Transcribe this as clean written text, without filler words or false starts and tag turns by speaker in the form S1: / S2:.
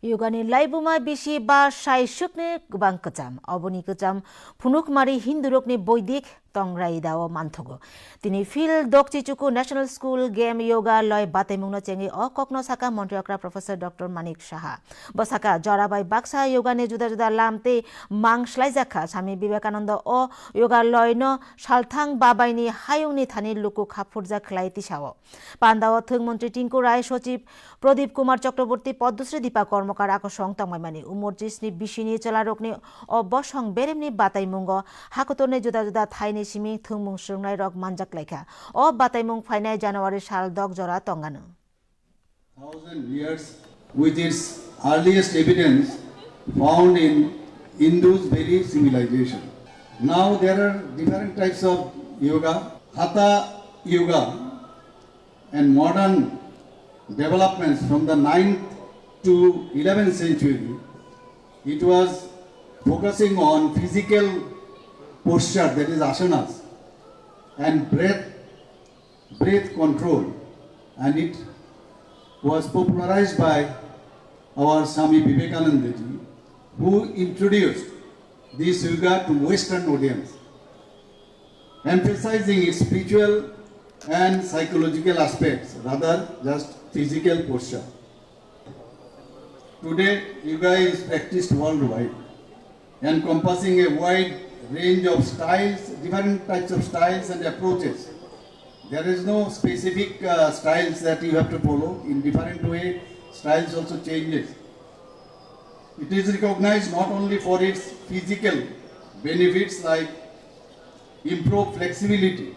S1: Yugani laibuma bisi ba sai shukne gubang kecam. Oboni kecam punuk mari hindurukni boidik tongrai dawo manthogo. Tini fil dokchi chuku National School Game Yoga loy batemungno chengi o kokno saka Montreal Professor Dr. Manik Saha. Bosaka jorabai baksa yoga ne juda juda lamte mangslai jakha Sami Vivekananda o yoga loy no salthang babaini hayungni thani luku khapurja khlai tisawo. Pandawo thungmন্ত্রী Tinku রায় সচিব প্রদীপ কুমার চক্রবর্তী পদ্মশ্রী দীপা কর্মকার আকসং তংমাইমানি উমরজিসনি বিশিনি চলারকনি অবসং বেরেমনি বাতাইমুঙ্গ হাকতনে जुदा जुदा थाइनि सिमी थुंमुं सुंनाय रक मानजाक लायखा अ बाताइमुं फाइनाय जानुवारि साल दक जरा तंगानो
S2: 1000 years with its earliest evidence found in Indus Valley civilization. Now there are different types of yoga, hatha yoga, and modern developments from the 9th to 11th century. It was focusing on physical posture, that is asanas, and breath control, and it was popularized by our Swami Vivekananda ji, who introduced this yoga to Western audience, emphasizing its spiritual and psychological aspects rather just physical posture. Today, yoga is practiced worldwide, encompassing a wide range of styles, different types of styles and approaches. There is no specific styles that you have to follow. In different way, styles also changes. It is recognized not only for its physical benefits like improved flexibility,